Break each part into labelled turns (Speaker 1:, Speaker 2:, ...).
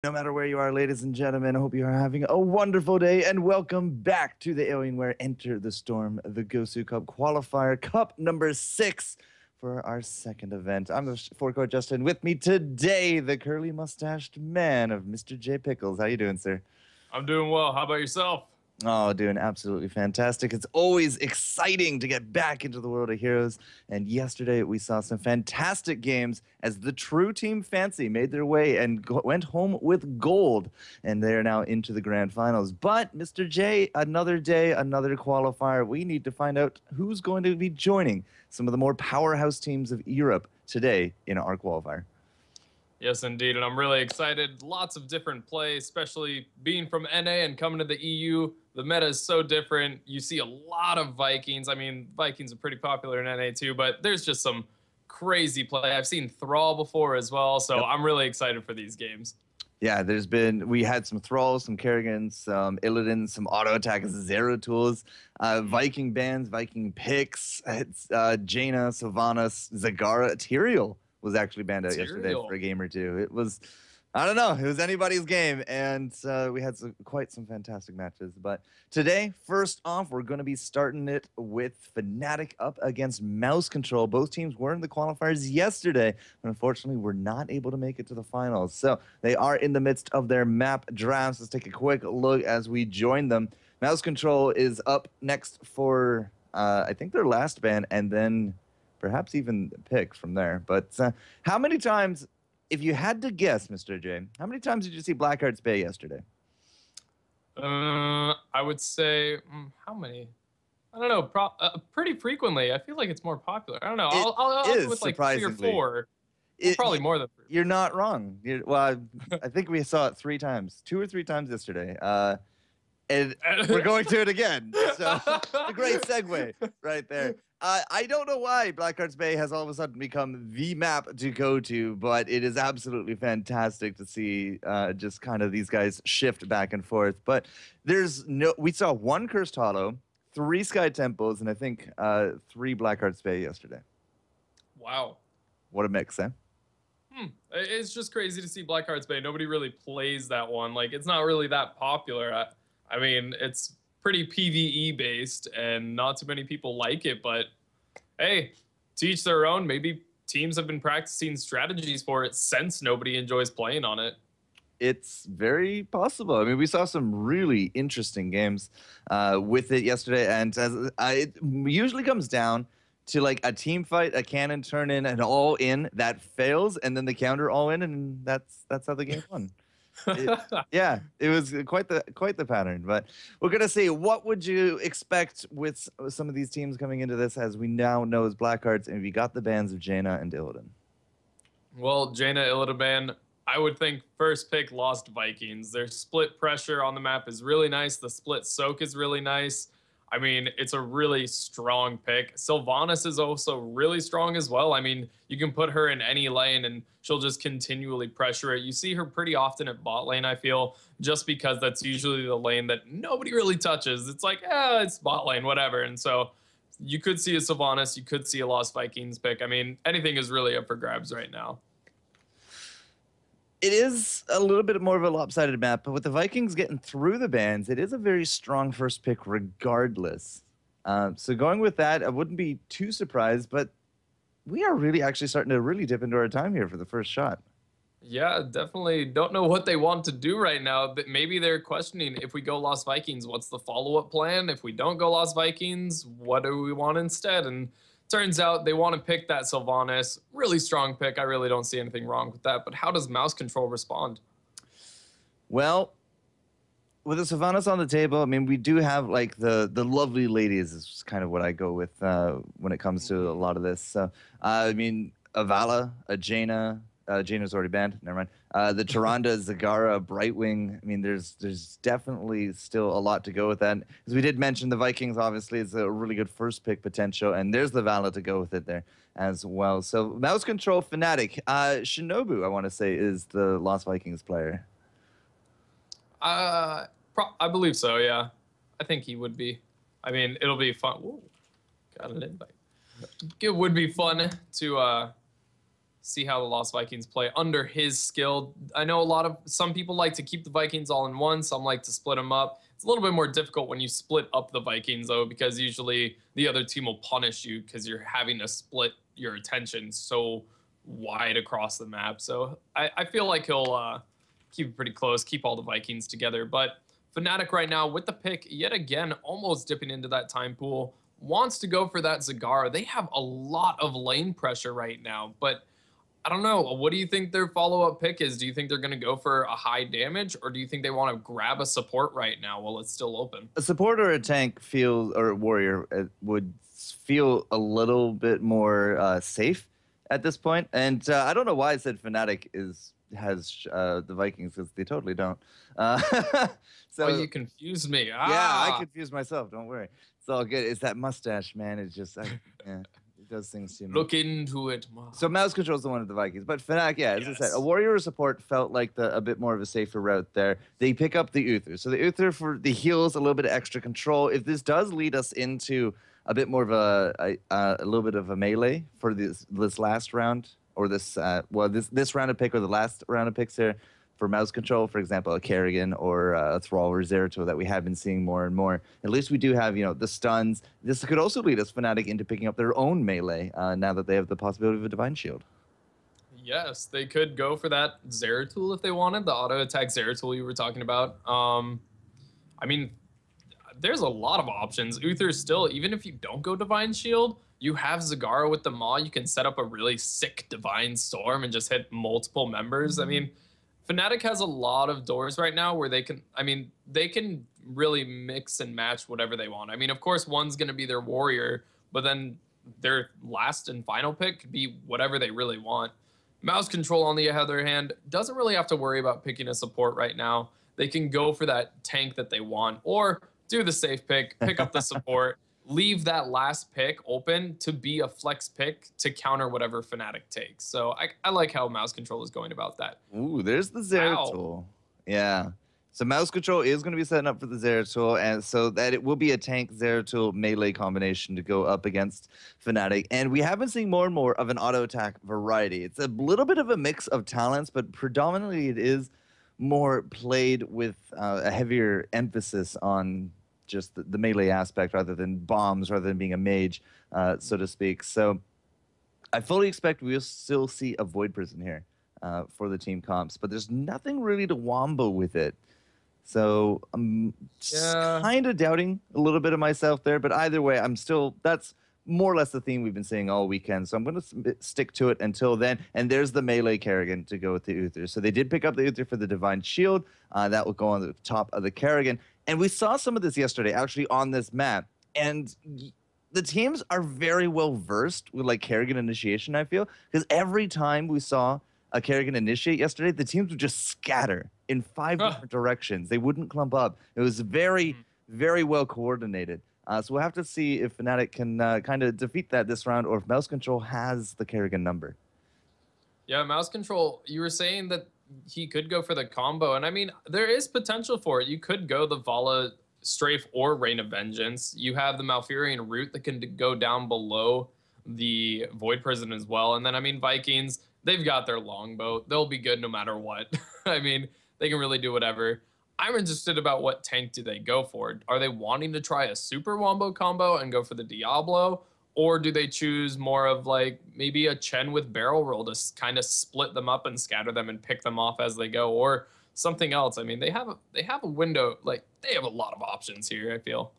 Speaker 1: No matter where you are, ladies and gentlemen, I hope you are having a wonderful day and welcome back to the Alienware Enter the Storm, the Gosu Cup Qualifier, Cup number 6 for our second event. I'm the forecourt Justin. With me today, the curly mustached man of Mr. J Pickles. How you doing, sir?
Speaker 2: I'm doing well. How about yourself?
Speaker 1: Oh, doing absolutely fantastic. It's always exciting to get back into the world of Heroes. And yesterday we saw some fantastic games as the True Team Fancy made their way and went home with gold. And they're now into the grand finals. But, Mr. J, another day, another qualifier. We need to find out who's going to be joining some of the more powerhouse teams of Europe today in our qualifier.
Speaker 2: Yes, indeed. And I'm really excited. Lots of different play, especially being from NA and coming to the EU. The meta is so different. You see a lot of Vikings. I mean, Vikings are pretty popular in NA too, but there's just some crazy play. I've seen Thrall before as well, so I'm really excited for these games.
Speaker 1: Yeah, we had some Thralls, some Kerrigans, some Illidan, some auto attackers, Zero tools, Viking bands, Viking picks, Jaina, Sylvanas, Zagara, Tyrael was actually banned out yesterday for a game or two. It was, I don't know, it was anybody's game, and we had quite some fantastic matches. But today, first off, we're going to be starting it with Fnatic up against Mouse Control. Both teams were in the qualifiers yesterday, but unfortunately were not able to make it to the finals. So they are in the midst of their map drafts. Let's take a quick look as we join them. Mouse Control is up next for, I think, their last ban, and then perhaps even pick from there. But how many times, if you had to guess, Mr. J, how many times did you see Blackheart's Bay yesterday?
Speaker 2: I would say, how many? I don't know, pretty frequently. I feel like it's more popular. I don't know. I'll go with like 3 or 4. Probably more than 3.
Speaker 1: You're not wrong. I think we saw it 3 times, 2 or 3 times yesterday. And we're going to it again. So a great segue right there. I don't know why Blackheart's Bay has all of a sudden become the map to go to, but it is absolutely fantastic to see just kind of these guys shift back and forth. But we saw 1 Cursed Hollow, 3 Sky Temples, and I think 3 Blackheart's Bay yesterday.
Speaker 2: Wow.
Speaker 1: What a mix, eh?
Speaker 2: It's just crazy to see Blackheart's Bay. Nobody really plays that one. Like, it's not really that popular. I mean, it's pretty PvE based and not too many people like it, but hey, to each their own. Maybe teams have been practicing strategies for it since nobody enjoys playing on it.
Speaker 1: It's very possible. I mean, we saw some really interesting games with it yesterday, and it usually comes down to like a team fight, a cannon turn in, an all in that fails, and then the counter all in, and that's how the game won. It was quite the pattern. But we're gonna see, what would you expect with some of these teams coming into this, as we now know as Blackhearts, and we got the bans of Jaina and Illidan.
Speaker 2: Well, Jaina, Illidan ban, I would think first pick Lost Vikings. Their split pressure on the map is really nice. The split soak is really nice. I mean, it's a really strong pick. Sylvanas is also really strong as well. I mean, you can put her in any lane and she'll just continually pressure it. You see her pretty often at bot lane, I feel, just because that's usually the lane that nobody really touches. It's like, it's bot lane, whatever. And so you could see a Sylvanas, you could see a Lost Vikings pick. I mean, anything is really up for grabs right now.
Speaker 1: It is a little bit more of a lopsided map, but with the Vikings getting through the bans, it is a very strong first pick regardless. So going with that, I wouldn't be too surprised, but we are really actually starting to really dip into our time here for the first shot.
Speaker 2: Yeah, definitely don't know what they want to do right now. Maybe they're questioning, if we go Lost Vikings, what's the follow-up plan? If we don't go Lost Vikings, what do we want instead? And turns out they want to pick that Sylvanas. Really strong pick. I really don't see anything wrong with that. But how does Mouse Control respond?
Speaker 1: Well, with the Sylvanas on the table, I mean, we do have like the lovely ladies is kind of what I go with when it comes to a lot of this. So, I mean, Avala, a Jaina. Jaina's already banned. Never mind. The Tyrande, Zagara, Brightwing. I mean, there's definitely still a lot to go with that. As we did mention, the Vikings obviously is a really good first pick potential, and there's the Vala to go with it there as well. So Mouse Control Fnatic. Shinobu, I want to say, is the Lost Vikings player.
Speaker 2: I believe so, yeah. I think he would be. I mean, it'll be fun. Whoa, got an invite. It would be fun to see how the Lost Vikings play under his skill. I know some people like to keep the Vikings all in one. Some like to split them up. It's a little bit more difficult when you split up the Vikings, though, because usually the other team will punish you because you're having to split your attention so wide across the map. So I feel like he'll keep it pretty close, keep all the Vikings together. But Fnatic right now with the pick, yet again, almost dipping into that time pool, wants to go for that Zagara. They have a lot of lane pressure right now, but I don't know. What do you think their follow-up pick is? Do you think they're going to go for a high damage, or do you think they want to grab a support right now while it's still open?
Speaker 1: A support or a tank feels, or a warrior would feel a little bit more safe at this point. And I don't know why I said Fnatic has the Vikings, because they totally don't.
Speaker 2: So you confused me.
Speaker 1: Yeah, I confused myself. Don't worry. It's all good. It's that mustache, man. It's just, yeah. Does things to me.
Speaker 2: Look into it.
Speaker 1: So mouse control is the one of the Vikings, but Fnatic, yeah, as I said, a warrior support felt like a bit more of a safer route there. They pick up the Uther, so the Uther for the heals, a little bit of extra control. If this does lead us into a bit more of a little bit of a melee for this last round, or this round of pick, or the last round of picks here, for mouse control, for example, a Kerrigan or a Thrall or Zeratul that we have been seeing more and more. At least we do have, the stuns. This could also lead us, Fnatic, into picking up their own melee now that they have the possibility of a Divine Shield.
Speaker 2: Yes, they could go for that Zeratul if they wanted, the auto attack Zeratul you were talking about. I mean, there's a lot of options. Uther still, even if you don't go Divine Shield, you have Zagara with the Maw. You can set up a really sick Divine Storm and just hit multiple members. I mean, Fnatic has a lot of doors right now where they can really mix and match whatever they want. I mean, of course, one's going to be their warrior, but then their last and final pick could be whatever they really want. Mouse control, on the other hand, doesn't really have to worry about picking a support right now. They can go for that tank that they want, or do the safe pick up the support, leave that last pick open to be a flex pick to counter whatever Fnatic takes. So I like how mouse control is going about that.
Speaker 1: Ooh, there's the Zeratul. Yeah. So mouse control is going to be setting up for the Zeratul, and so that it will be a tank Zeratul melee combination to go up against Fnatic. And we have been seeing more and more of an auto attack variety. It's a little bit of a mix of talents, but predominantly it is more played with a heavier emphasis on just the melee aspect rather than bombs, rather than being a mage, so to speak. So I fully expect we'll still see a Void Prison here for the team comps, but there's nothing really to wombo with it. So I'm kind of doubting a little bit of myself there, but either way, that's more or less the theme we've been seeing all weekend. So I'm going to stick to it until then. And there's the melee Kerrigan to go with the Uther. So they did pick up the Uther for the Divine Shield. That will go on the top of the Kerrigan. And we saw some of this yesterday, actually, on this map. And the teams are very well versed with like Kerrigan initiation, I feel. Because every time we saw a Kerrigan initiate yesterday, the teams would just scatter in 5 different directions. They wouldn't clump up. It was very, very well coordinated. So we'll have to see if Fnatic can kind of defeat that this round, or if mouse control has the Kerrigan number.
Speaker 2: Yeah, mouse control, you were saying that he could go for the combo, and I mean, there is potential for it. You could go the Vala Strafe or Rain of Vengeance. You have the Malfurion Root that can go down below the Void Prison as well. And then, I mean, Vikings, they've got their longbow. They'll be good no matter what. I mean, they can really do whatever. I'm interested about what tank do they go for. Are they wanting to try a super wombo combo and go for the Diablo? Or do they choose more of like maybe a Chen with barrel roll to kind of split them up and scatter them and pick them off as they go, or something else? I mean, they have a window, like they have a lot of options here, I feel.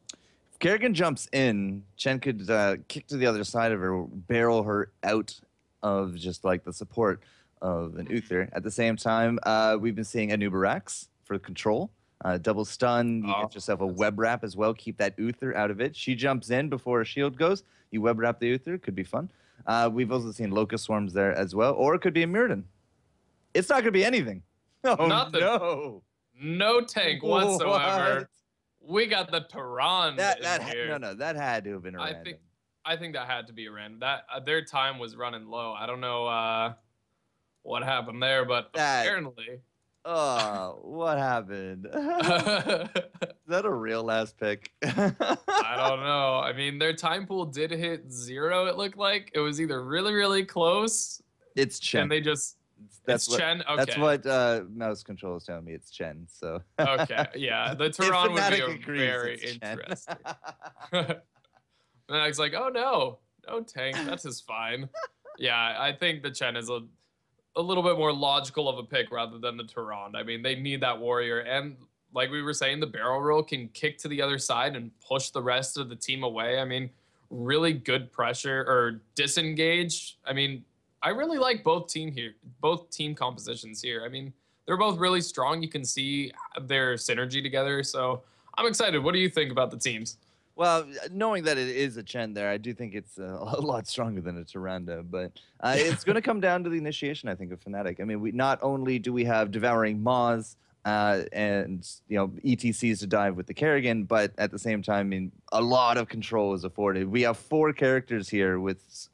Speaker 1: If Kerrigan jumps in, Chen could kick to the other side of her, barrel her out of just like the support of an Uther. At the same time, we've been seeing Anubarax for control. Double stun, you get yourself a web wrap as well, keep that Uther out of it. She jumps in before her shield goes, you web wrap the Uther, could be fun. We've also seen Locust Swarms there as well, or it could be a Mirrodin. It's not going to be anything. Oh,
Speaker 2: nothing.
Speaker 1: No.
Speaker 2: No tank whatsoever.
Speaker 1: What?
Speaker 2: We got the Tehran here.
Speaker 1: No, that had to have been a random.
Speaker 2: I think that had to be a random. That their time was running low. I don't know what happened there, but apparently.
Speaker 1: Oh, what happened? Is that a real last pick?
Speaker 2: I don't know. I mean, their time pool did hit 0, it looked like. It was either really, really close
Speaker 1: It's Chen.
Speaker 2: And they just it's Chen. Okay.
Speaker 1: That's what mouse control is telling me. It's Chen. So.
Speaker 2: Okay. Yeah, the Tehran would be
Speaker 1: agrees,
Speaker 2: very interesting. Fnatic's like, oh no tank. That is fine. Yeah, I think the Chen is a little bit more logical of a pick rather than the Tehran. I mean, they need that warrior, and like we were saying, the barrel roll can kick to the other side and push the rest of the team away. I mean, really good pressure or disengage. I mean, I really like both team compositions here. I mean, they're both really strong. You can see their synergy together. So I'm excited. What do you think about the teams?
Speaker 1: Well, knowing that it is a Chen there, I do think it's a lot stronger than a Tyrande, but it's going to come down to the initiation, I think, of Fnatic. I mean, we not only do we have Devouring Maws and ETCs to dive with the Kerrigan, but at the same time, I mean, a lot of control is afforded. We have 4 characters here with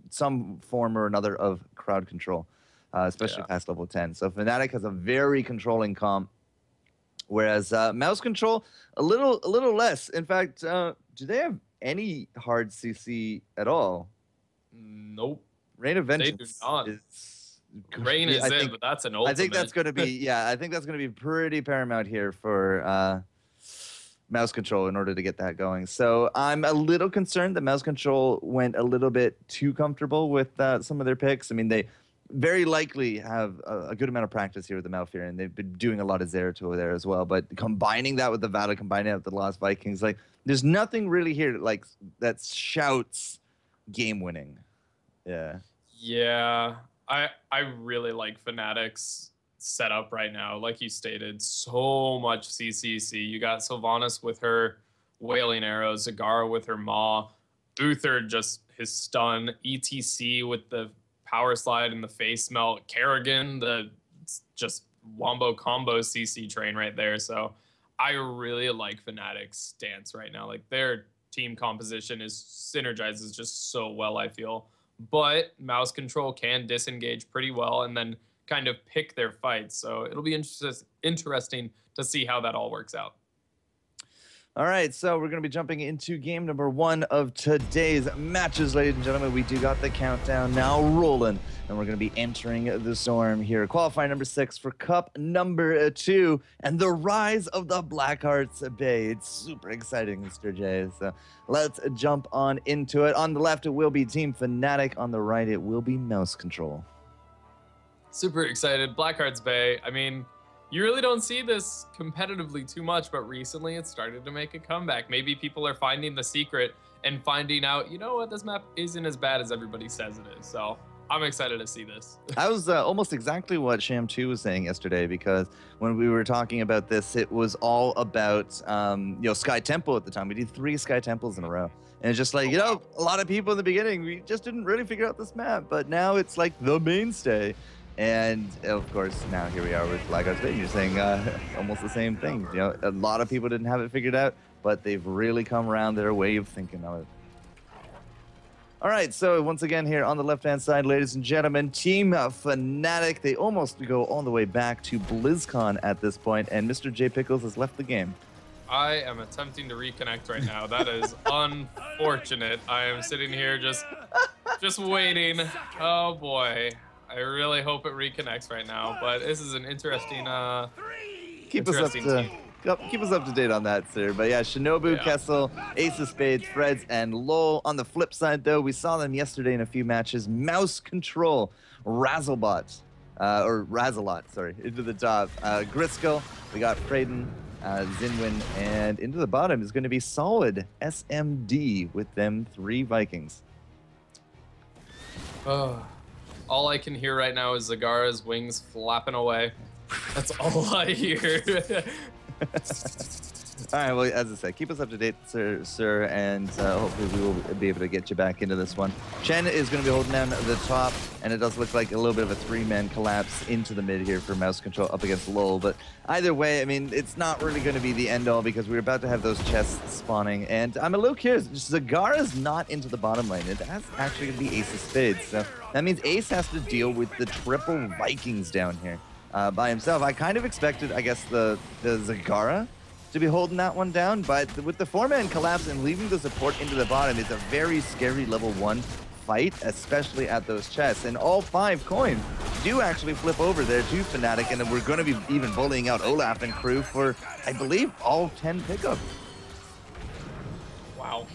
Speaker 1: some form or another of crowd control, especially past level 10. So Fnatic has a very controlling comp. Whereas mouse control, a little less. In fact, do they have any hard CC at all?
Speaker 2: Nope.
Speaker 1: Rain of Vengeance.
Speaker 2: They do not.
Speaker 1: Rain
Speaker 2: is in, but that's an ultimate.
Speaker 1: I think that's going to be, I think that's going to be pretty paramount here for mouse control in order to get that going. So I'm a little concerned that mouse control went a little bit too comfortable with some of their picks. I mean, they very likely have a good amount of practice here with the Malfear, and they've been doing a lot of Zeratul there as well. But combining that with the Vada, combining it with the Lost Vikings, like there's nothing really here like that shouts game winning. Yeah.
Speaker 2: Yeah, I really like Fnatic's setup right now. Like you stated, so much CCC. You got Sylvanas with her Wailing Arrow, Zagara with her Maw, Uther just his stun, ETC with the Power Slide and the Face Melt, Kerrigan, the just wombo combo CC train right there. So I really like Fnatic's stance right now. Like their team composition synergizes just so well, I feel. But mouse control can disengage pretty well and then kind of pick their fights. So it'll be interesting to see how that all works out.
Speaker 1: All right, so we're going to be jumping into game number 1 of today's matches, ladies and gentlemen. We do got the countdown now rolling, and we're going to be entering the storm here. Qualifier number 6 for Cup number 2, and the rise of the Blackhearts Bay. It's super exciting, Mr. J. So let's jump on into it. On the left, it will be Team Fnatic. On the right, it will be mouse control.
Speaker 2: Super excited. Blackhearts Bay, I mean, you really don't see this competitively too much, but recently it started to make a comeback. Maybe people are finding the secret and finding out, you know what, this map isn't as bad as everybody says it is. So I'm excited to see this.
Speaker 1: That was almost exactly what Sham2 was saying yesterday, because when we were talking about this, it was all about Sky Temple at the time. We did 3 Sky Temples in a row. And it's just like, a lot of people in the beginning, we just didn't really figure out this map. But now it's like the mainstay. And of course, now here we are with Blackhearts Bay. You're saying almost the same thing. A lot of people didn't have it figured out, but they've really come around their way of thinking of it. All right, so once again here on the left-hand side, ladies and gentlemen, Team Fnatic. They almost go all the way back to BlizzCon at this point, and Mr. J Pickles has left the game.
Speaker 2: I am attempting to reconnect right now. That is unfortunate. I am sitting here just waiting. Oh boy. I really hope it reconnects right now, but this is an interesting
Speaker 1: keep us up to date on that, sir. But yeah, Shinobu, Kessel, Ace of Spades, Freds, and Lowell. On the flip side, though, we saw them yesterday in a few matches. Mouse control, Razzlebot, sorry, into the top. Griskel, we got Freyden, Zinwin, and into the bottom is going to be solid SMD with them 3 Vikings.
Speaker 2: All I can hear right now is Zagara's wings flapping away. That's all I hear.
Speaker 1: All right, well, as I said, keep us up to date, sir, and hopefully we will be able to get you back into this one. Chen is going to be holding down the top, and it does look like a little bit of a 3-man collapse into the mid here for mouse control up against Lowell. But either way, I mean, it's not really going to be the end-all because we're about to have those chests spawning. And I'm a little curious. Zagara's not into the bottom lane. That's actually going to be Ace of Spades. So that means Ace has to deal with the triple Vikings down here by himself. I kind of expected, I guess, the Zagara to be holding that one down, but with the 4-man collapse and leaving the support into the bottom, it's a very scary level 1 fight, especially at those chests. And all 5 coins do actually flip over there to Fnatic, and then we're going to be even bullying out Olaf and crew for, I believe, all 10 pickups.
Speaker 2: Wow.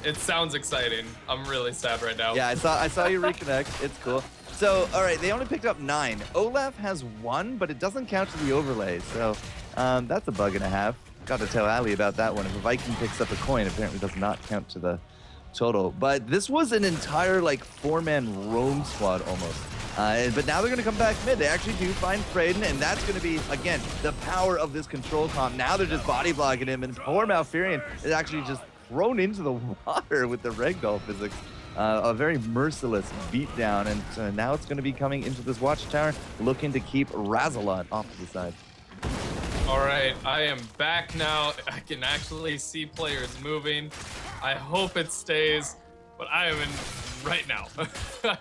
Speaker 2: It sounds exciting. I'm really sad right now.
Speaker 1: Yeah, I saw you reconnect. It's cool. So, all right, they only picked up 9. Olaf has 1, but it doesn't count to the overlay. So that's a bug and a half. Got to tell Ali about that one. If a Viking picks up a coin, apparently does not count to the total. But this was an entire, like, 4-man roam squad almost. But now they're going to come back mid. They actually do find Freyden, and that's going to be, again, the power of this control comp. Now they're just body blocking him, and poor Malfurion is actually just thrown into the water with the ragdoll physics. A very merciless beatdown, and now it's going to be coming into this watchtower, looking to keep Razalot off to the side.
Speaker 2: All right, I am back now. I can actually see players moving. I hope it stays, but I am in right now.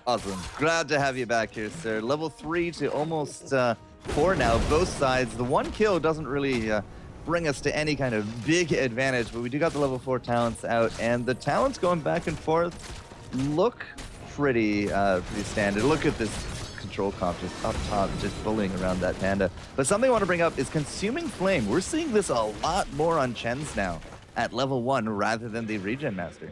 Speaker 1: Awesome. Glad to have you back here, sir. Level 3 to almost 4 now, both sides. The 1 kill doesn't really bring us to any kind of big advantage, but we do got the level 4 talents out, and the talents going back and forth look pretty standard. Look at this control comp just up top, just bullying around that panda. But something I want to bring up is Consuming Flame. We're seeing this a lot more on Chens now at level 1 rather than the Regen Master.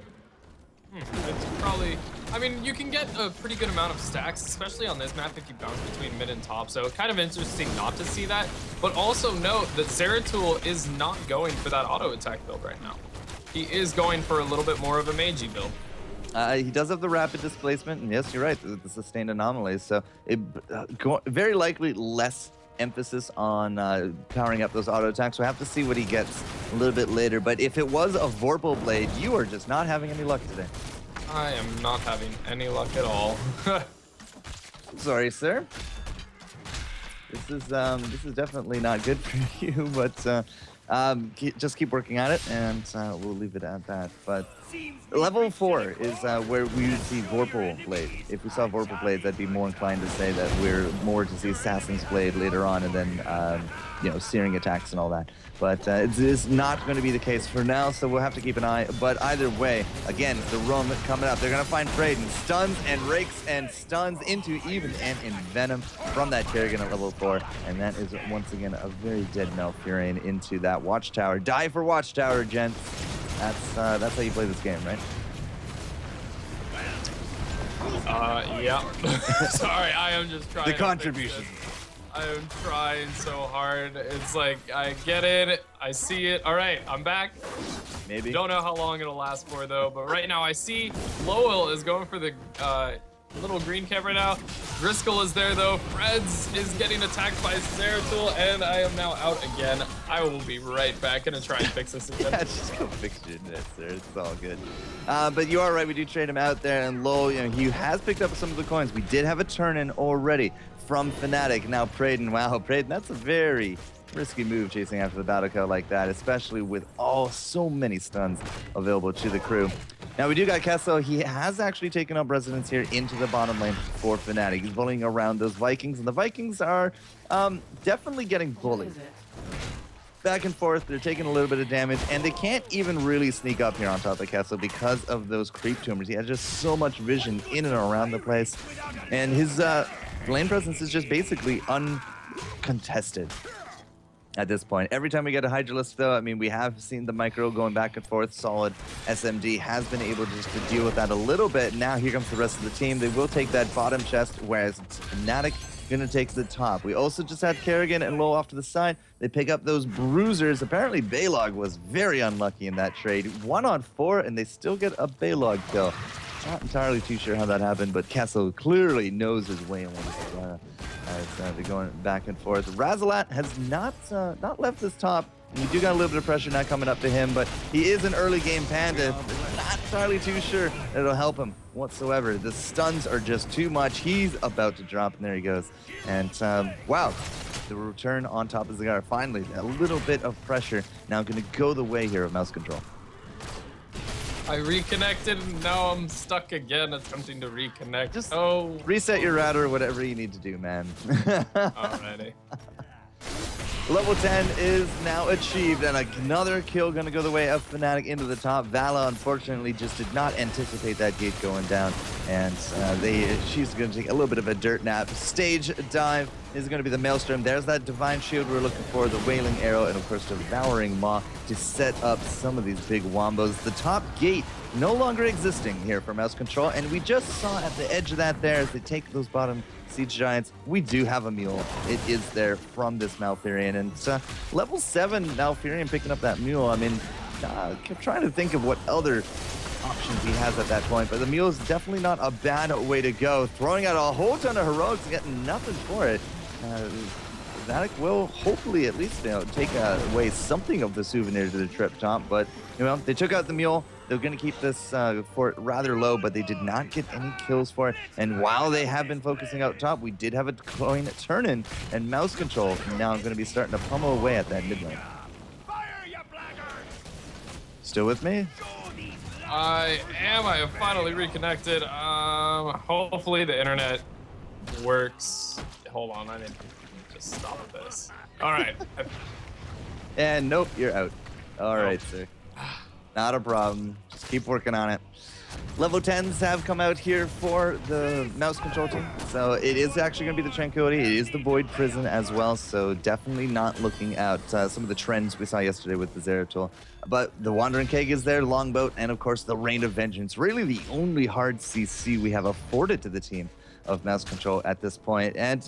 Speaker 2: It's probably, I mean, you can get a pretty good amount of stacks, especially on this map if you bounce between mid and top. So kind of interesting not to see that. But also note that Zeratul is not going for that auto attack build right now. He is going for a little bit more of a magey build.
Speaker 1: He does have the rapid displacement, and yes, you're right, the sustained anomalies. So it very likely less emphasis on powering up those auto attacks. We'll have to see what he gets a little bit later. But if it was a Vorpal Blade, you are just not having any luck today.
Speaker 2: I am not having any luck at all.
Speaker 1: Sorry, sir. This is definitely not good for you, but just keep working at it, and we'll leave it at that. But level 4 is where we would see Vorpal Blade. If we saw Vorpal Blades, I'd be more inclined to say that we're more to see Assassin's Blade later on, and then you know, searing attacks and all that. But it is not going to be the case for now, so we'll have to keep an eye. But either way, again, the roam coming up. They're going to find Freyden. Stuns and rakes and stuns into even and Envenom from that Kerrigan at level 4. And that is, once again, a very dead Malfurion into that Watchtower. Die for Watchtower, gents. That's how you play this game, right?
Speaker 2: Yeah. Sorry, I am just trying.
Speaker 1: The contribution.
Speaker 2: I am trying so hard. It's like, I get it, I see it. All right, I'm back.
Speaker 1: Maybe.
Speaker 2: Don't know how long it'll last for though, but right now I see Lowell is going for the little green cap right now. Driscoll is there though. Freds is getting attacked by Zeratul, and I am now out again. I will be right back. Gonna try and fix this again.
Speaker 1: Yeah, just go fix your net, sir. It's all good. But you are right. We do trade him out there, and Lowell, you know, he has picked up some of the coins. We did have a turn-in already from Fnatic. Now Prayden, wow, Prayden, that's a very risky move chasing after the battle code like that, especially with so many stuns available to the crew. Now we do got Kessel. He has actually taken up residence here into the bottom lane for Fnatic. He's bullying around those Vikings, and the Vikings are definitely getting bullied. Back and forth, they're taking a little bit of damage, and they can't even really sneak up here on top of Kessel because of those creep tumors. He has just so much vision in and around the place, and his lane presence is just basically uncontested at this point. Every time we get a Hydralisk though, I mean, we have seen the micro going back and forth. Solid SMD has been able just to deal with that a little bit. Now here comes the rest of the team. They will take that bottom chest, whereas Fnatic gonna take the top. We also just had Kerrigan and Lowell off to the side. They pick up those bruisers. Apparently Baylog was very unlucky in that trade. 1 on 4, and they still get a Baylog kill. Not entirely too sure how that happened, but Kessel clearly knows his way in as they're going back and forth. Razalot has not left this top. We do got a little bit of pressure now coming up to him, but he is an early game panda. Not entirely too sure that it'll help him whatsoever. The stuns are just too much. He's about to drop, and there he goes. And wow, the return on top of Zagar. Finally, a little bit of pressure now going to go the way here of mouse control.
Speaker 2: I reconnected, and now I'm stuck again attempting to reconnect.
Speaker 1: Just
Speaker 2: reset
Speaker 1: your router, whatever you need to do, man.
Speaker 2: Alrighty.
Speaker 1: Level 10 is now achieved, and another kill going to go the way of Fnatic into the top. Vala, unfortunately, just did not anticipate that gate going down, and she's going to take a little bit of a dirt nap. Stage dive is going to be the Maelstrom. There's that Divine Shield we're looking for, the Wailing Arrow, and of course, Devouring Maw to set up some of these big wombos. The top gate no longer existing here for Mouse Control, and we just saw at the edge of that there as they take those bottom Siege Giants, we do have a mule. It is there from this Malfurion, and level 7 Malfurion picking up that mule. I mean, kept trying to think of what other options he has at that point, but the mule is definitely not a bad way to go. Throwing out a whole ton of heroics and getting nothing for it. Fnatic will hopefully at least take away something of the souvenir to the trip top, but they took out the mule. They're going to keep this fort rather low, but they did not get any kills for it. And while they have been focusing out top, we did have a coin turn-in, and Mouse Control now going to be starting to pummel away at that mid lane. Still with me?
Speaker 2: I am. I have finally reconnected. Hopefully the internet works. Hold on, I need to just stop this. All right.
Speaker 1: And nope, you're out. All right, sir. Not a problem. Just keep working on it. Level 10s have come out here for the Mouse Control team. So it is actually going to be the Tranquility. It is the Void Prison as well. So definitely not looking at some of the trends we saw yesterday with the Zeratul. But the Wandering Keg is there, Longboat, and of course the Rain of Vengeance. Really the only hard CC we have afforded to the team of Mouse Control at this point. And,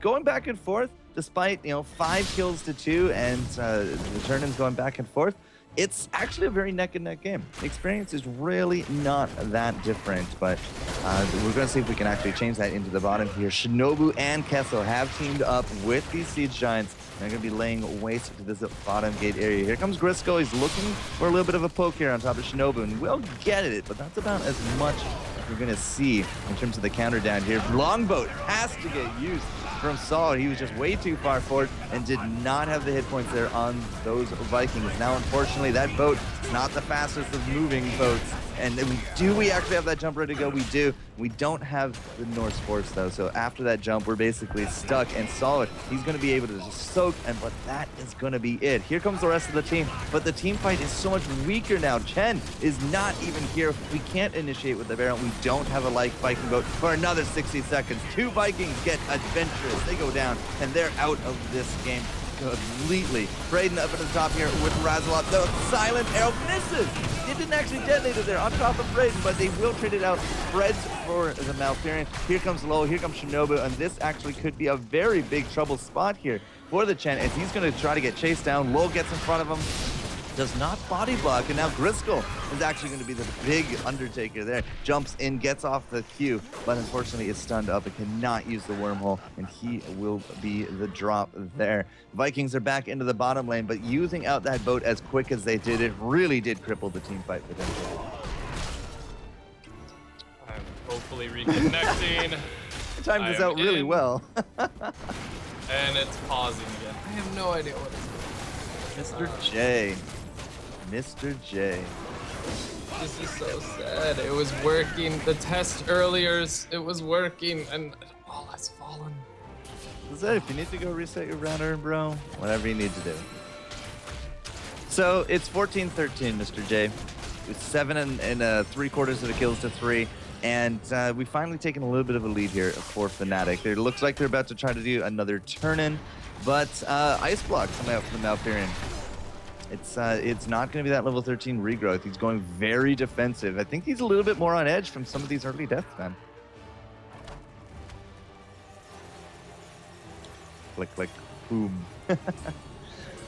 Speaker 1: going back and forth, despite, 5 kills to 2 and the turn-ins going back and forth, it's actually a very neck-and-neck game. The experience is really not that different, but we're going to see if we can actually change that into the bottom here. Shinobu and Kessel have teamed up with these Siege Giants. They're going to be laying waste to this bottom gate area. Here comes Grisco. He's looking for a little bit of a poke here on top of Shinobu, and we'll get it, but that's about as much as we're going to see in terms of the counter down here. Longboat has to get used from Saul. He was just way too far forward and did not have the hit points there on those Vikings. Now, unfortunately, that boat is not the fastest of moving boats. And we actually have that jump ready to go? We do. We don't have the Norse Force, though. So after that jump, we're basically stuck and solid. He's going to be able to just soak, but that is going to be it. Here comes the rest of the team. But the team fight is so much weaker now. Chen is not even here. We can't initiate with the Baron. We don't have a light Viking boat for another 60 seconds. 2 Vikings get adventurous. They go down, and they're out of this game completely. Braden up at the top here with Razalot. The silent arrow misses. It didn't actually detonate it there on top of Braden, but they will trade it out. Fred's for the Malfurion. Here comes Low. Here comes Shinobu, and this actually could be a very big trouble spot here for the Chen as he's going to try to get chased down. Low gets in front of him. Does not body block, and now Griskel is actually going to be the big undertaker there. Jumps in, gets off the Q, but unfortunately is stunned up and cannot use the wormhole, and he will be the drop there. Vikings are back into the bottom lane, but using out that boat as quick as they did, it really did cripple the team fight potentially.
Speaker 2: I'm hopefully reconnecting.
Speaker 1: Timed this out really well.
Speaker 2: And it's pausing again. I have no idea what it's doing.
Speaker 1: Mr. J. Mr. J.
Speaker 2: This is so sad. It was working. The test earlier, it was working, and all has fallen.
Speaker 1: So if you need to go reset your router, bro, whatever you need to do. So it's 14-13, Mr. J. It's 7 and 3/4 of the kills to 3. And we've finally taken a little bit of a lead here for Fnatic. It looks like they're about to try to do another turn-in, but Ice Block coming out from the Malfurion. It's not going to be that level 13 regrowth. He's going very defensive. I think he's a little bit more on edge from some of these early deaths, man. Click, click, boom.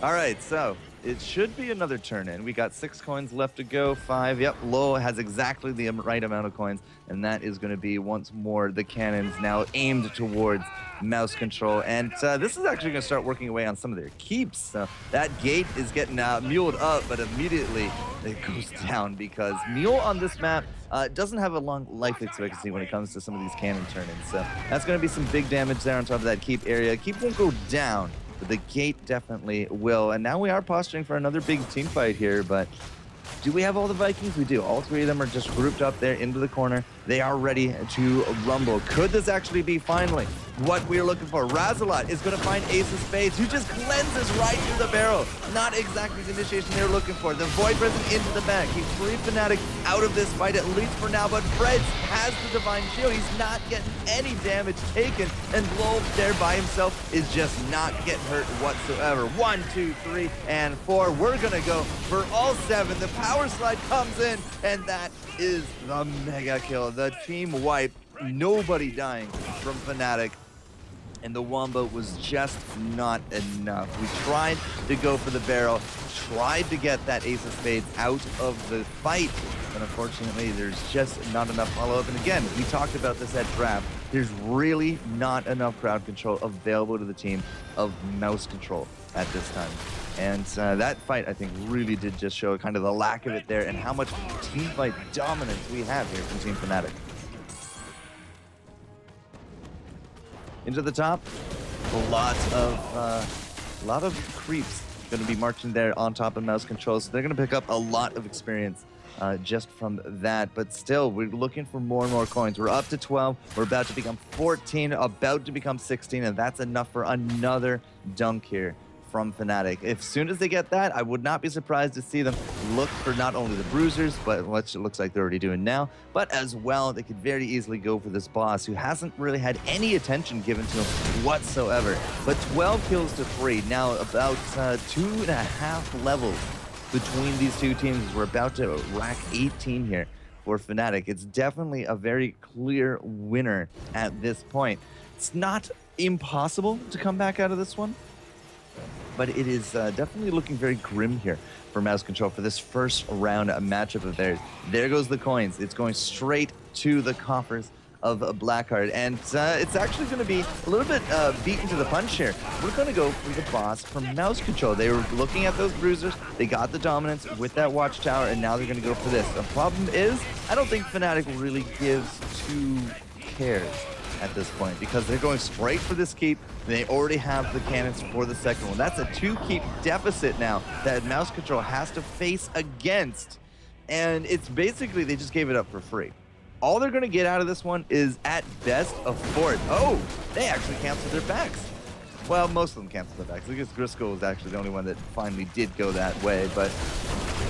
Speaker 1: All right, so it should be another turn-in. We got 6 coins left to go, 5. Yep, Low has exactly the right amount of coins, and that is going to be, once more, the cannons now aimed towards Mouse Control. And this is actually going to start working away on some of their keeps. So that gate is getting muled up, but immediately it goes down because Mule on this map doesn't have a long life expectancy when it comes to some of these cannon turn-ins. So that's going to be some big damage there on top of that keep area. Keep won't go down, but the gate definitely will. And now we are posturing for another big team fight here, but do we have all the Vikings? We do. All 3 of them are just grouped up there into the corner. They are ready to rumble. Could this actually be finally what we're looking for. Razalot is going to find Ace of Spades, who just cleanses right through the barrel. Not exactly the initiation they were looking for. The Void Present into the back. He freed Fnatic out of this fight, at least for now, but Freds has the Divine Shield. He's not getting any damage taken, and Lowell there by himself is just not getting hurt whatsoever. 1, 2, 3, and 4. We're going to go for all 7. The power slide comes in, and that is the mega kill. The team wipe. Nobody dying from Fnatic. And the Wombo was just not enough. We tried to go for the barrel, tried to get that Ace of Spades out of the fight, but unfortunately there's just not enough follow-up. And again, we talked about this at draft. There's really not enough crowd control available to the team of mouse control at this time. And that fight, I think, really did just show kind of the lack of it there and how much team fight dominance we have here from Team Fnatic. Into the top, a lot of creeps going to be marching there on top of mouse control, so they're going to pick up a lot of experience just from that. But still, we're looking for more and more coins. We're up to 12. We're about to become 14, about to become 16, and that's enough for another dunk here from Fnatic. As soon as they get that, I would not be surprised to see them look for not only the bruisers, but what it looks like they're already doing now, but as well, they could very easily go for this boss who hasn't really had any attention given to him whatsoever. But 12 kills to 3, now about 2.5 levels between these two teams. We're about to rack 18 here for Fnatic. It's definitely a very clear winner at this point. It's not impossible to come back out of this one, but it is definitely looking very grim here for mouse control for this first round matchup of theirs. There goes the coins. It's going straight to the coffers of Blackheart, and it's actually going to be a little bit beaten to the punch here. We're going to go for the boss from mouse control. They were looking at those bruisers. They got the dominance with that watchtower, and now they're going to go for this. The problem is, I don't think Fnatic really gives 2 cares at this point, because they're going straight for this keep. They already have the cannons for the second one. That's a 2 keep deficit now that mouse control has to face against, and it's basically they just gave it up for free. All they're going to get out of this one is at best a fort. Oh, they actually canceled their backs. Well, most of them canceled their backs. I guess Grisco was actually the only one that finally did go that way, but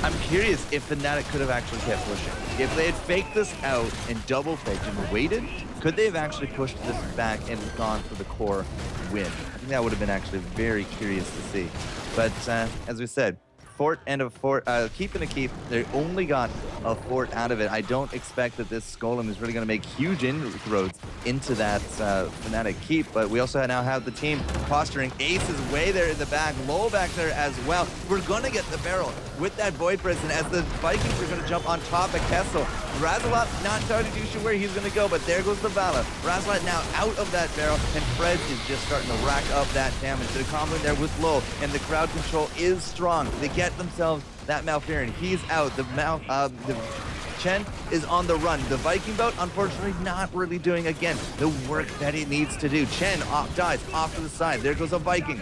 Speaker 1: I'm curious if Fnatic could have actually kept pushing. If they had faked this out and double faked and waited, could they have actually pushed this back and gone for the core win? I think that would have been actually very curious to see. But as we said, fort and a fort, keep and a keep. They only got a fort out of it. I don't expect that this Golem is really going to make huge inroads into that Fnatic keep, but we also now have the team posturing. Ace is way there in the back, Lowell back there as well. We're going to get the barrel with that Void Prison as the Vikings are going to jump on top of Kessel. Razalot not entirely too sure where he's going to go, but there goes the Vala. Razalot now out of that barrel, and Fred is just starting to rack up that damage. They're comboing there with Lowell, and the crowd control is strong. They get themselves that Malfurion. He's out. The Chen is on the run. The Viking boat, unfortunately, not really doing, again, the work that it needs to do. Chen dies off to the side. There goes a Viking.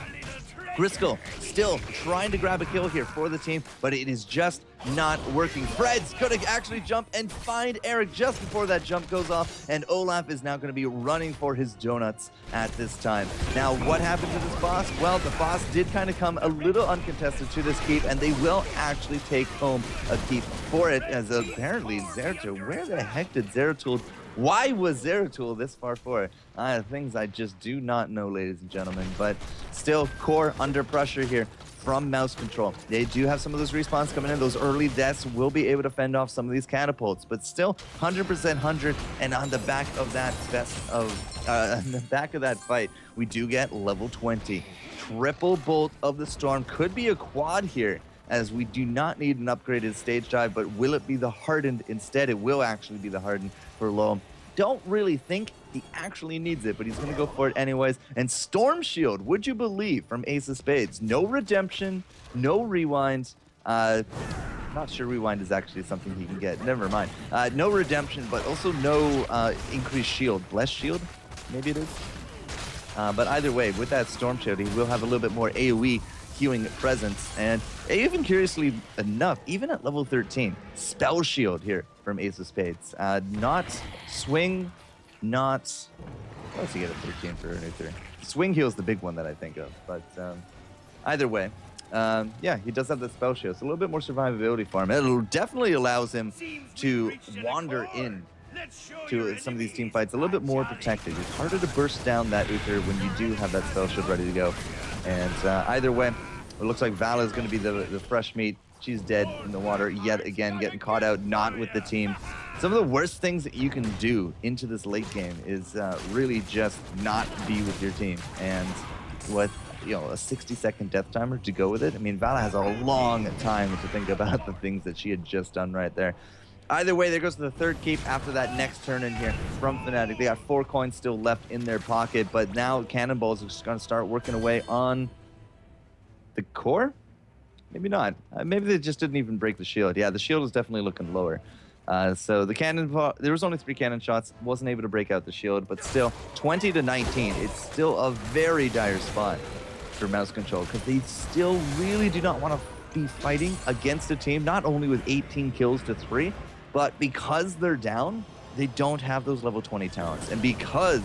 Speaker 1: Grisco still trying to grab a kill here for the team, but it is just not working. Fred's going to actually jump and find Eric just before that jump goes off, and Olaf is now going to be running for his donuts at this time. Now, what happened to this boss? Well, the boss did kind of come a little uncontested to this keep, and they will actually take home a keep for it, as apparently Zeratul, where the heck did Zeratul, why was Zeratul this far forward? Things I just do not know, ladies and gentlemen, but still core under pressure here from mouse control. They do have some of those respawns coming in. Those early deaths will be able to fend off some of these catapults, but still 100% 100. And on the back of that on the back of that fight, we do get level 20. Triple Bolt of the Storm could be a quad here, as we do not need an upgraded stage dive, but will it be the hardened instead? It will actually be the hardened for Lowell. Don't really think he actually needs it, but he's going to go for it anyways. And Storm Shield, would you believe, from Ace of Spades. No redemption, no rewind. Not sure rewind is actually something he can get. Never mind. No redemption, but also no increased shield. Bless shield, maybe it is. But either way, with that Storm Shield, he will have a little bit more AoE healing presence. And even curiously enough, even at level 13, Spell Shield here from Ace of Spades. Not swing, not Plus you get a 13 for a neutral. Swing heal's the big one that I think of, but either way, yeah, he does have the spell shield, so a little bit more survivability for him. It definitely allows him to wander in to some of these team fights a little bit more protected. It's harder to burst down that Uther when you do have that spell shield ready to go. And either way, it looks like Vala is going to be the fresh meat. She's dead in the water yet again, getting caught out, not with the team. Some of the worst things that you can do into this late game is really just not be with your team. And with, you know, a 60-second death timer to go with it, I mean, Vala has a long time to think about the things that she had just done right there. Either way, there goes to the third keep after that next turn in here from Fnatic. They got 4 coins still left in their pocket, but now Cannonballs are just going to start working away on the core? Maybe not. Maybe they just didn't even break the shield. Yeah, the shield is definitely looking lower. So the cannon, there was only 3 cannon shots, wasn't able to break out the shield, but still 20 to 19. It's still a very dire spot for Mouse Control because they still really do not want to be fighting against a team, not only with 18 kills to 3, but because they're down, they don't have those level 20 talents. And because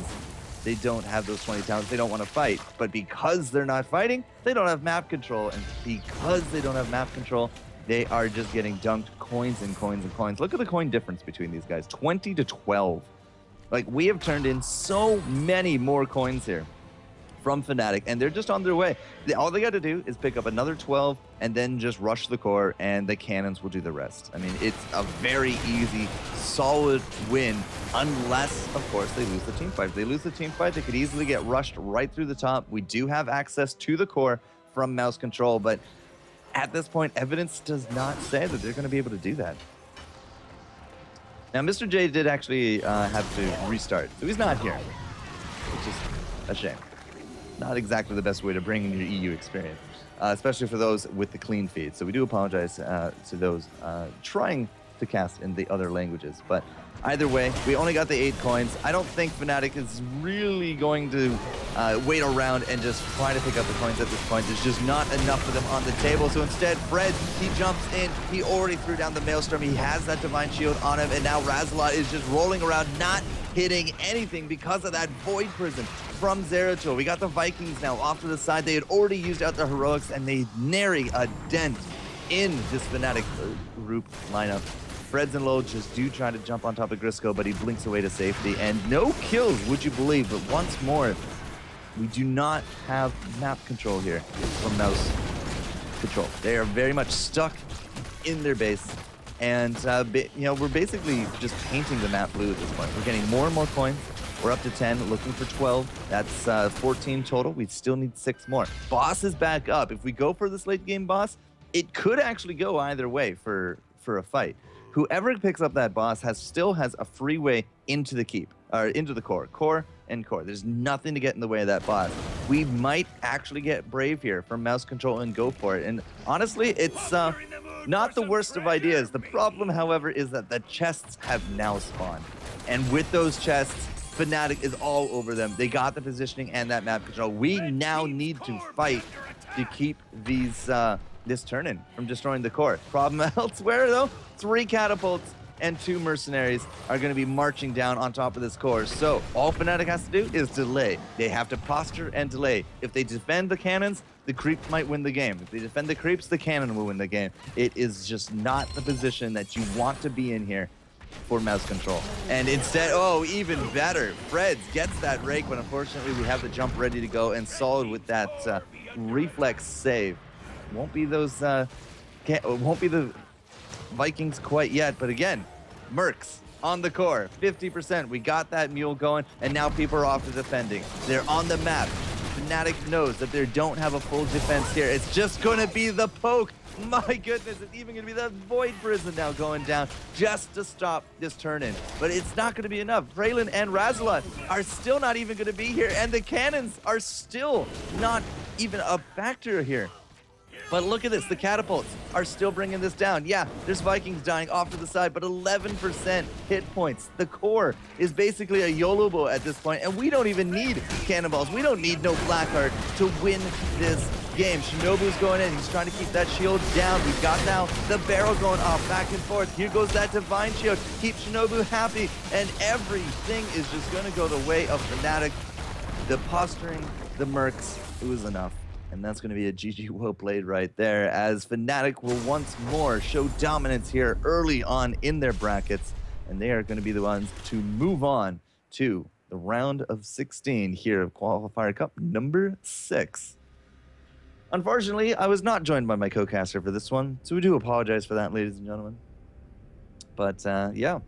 Speaker 1: they don't have those 20 talents, they don't want to fight. But because they're not fighting, they don't have map control. And because they don't have map control, they are just getting dunked coins and coins and coins. Look at the coin difference between these guys, 20 to 12. Like, we have turned in so many more coins here from Fnatic, and they're just on their way. All they got to do is pick up another 12 and then just rush the core, and the cannons will do the rest. I mean, it's a very easy, solid win, unless, of course, they lose the team fight. If they lose the team fight, they could easily get rushed right through the top. We do have access to the core from Mouse Control, but at this point, evidence does not say that they're going to be able to do that. Now, Mr. J did actually have to restart, so he's not here, which is a shame. Not exactly the best way to bring in your EU experience, especially for those with the clean feed. So we do apologize to those trying to cast in the other languages. But either way, we only got the 8 coins. I don't think Fnatic is really going to wait around and just try to pick up the coins at this point. There's just not enough of them on the table. So instead, Fred, he jumps in. He already threw down the Maelstrom. He has that Divine Shield on him. And now Razalot is just rolling around, not hitting anything because of that Void Prison from Zeratul. We got the Vikings now off to the side. They had already used out their heroics, and they nary a dent in this Fnatic group lineup. Freds and Low just do try to jump on top of Grisco, but he blinks away to safety. And no kills, would you believe? But once more, we do not have map control here from Mouse Control. They are very much stuck in their base. And, you know, we're basically just painting the map blue at this point. We're getting more and more coins. We're up to 10, looking for 12. That's 14 total. We still need 6 more. Boss is back up. If we go for this late game boss, it could actually go either way for a fight. Whoever picks up that boss still has a free way into the keep, or into the core. Core and core. There's nothing to get in the way of that boss. We might actually get brave here from Mouse Control and go for it. And honestly, it's not the worst of ideas. The problem, however, is that the chests have now spawned. And with those chests, Fnatic is all over them. They got the positioning and that map control. We now need to fight to keep these this turn-in from destroying the core. Problem elsewhere, though, 3 catapults and 2 mercenaries are going to be marching down on top of this core. So all Fnatic has to do is delay. They have to posture and delay. If they defend the cannons, the creeps might win the game. If they defend the creeps, the cannon will win the game. It is just not the position that you want to be in here for Mouse Control. And instead, oh, even better, Freds gets that rake, but unfortunately we have the jump ready to go, and Solid with that reflex save. Won't be those, won't be the Vikings quite yet, but again, Mercs on the core, 50%. We got that mule going, and now people are off to defending. They're on the map. Fnatic knows that they don't have a full defense here. It's just going to be the poke. My goodness, it's even going to be that Void Prison now going down just to stop this turn-in. But it's not going to be enough. Braylon and Razalot are still not even going to be here, and the cannons are still not even a factor here. But look at this, the catapults are still bringing this down. Yeah, there's Vikings dying off to the side, but 11% hit points. The core is basically a YOLO bow at this point, and we don't even need cannonballs. We don't need no Blackheart to win this game. Shinobu's going in. He's trying to keep that shield down. We've got now the barrel going off back and forth. Here goes that divine shield. Keep Shinobu happy, and everything is just going to go the way of Fnatic. The posturing, the mercs, it was enough. And that's going to be a GG well played right there, as Fnatic will once more show dominance here early on in their brackets, and they are going to be the ones to move on to the round of 16 here of Qualifier Cup number 6. Unfortunately, I was not joined by my co-caster for this one, so we do apologize for that, ladies and gentlemen. But yeah,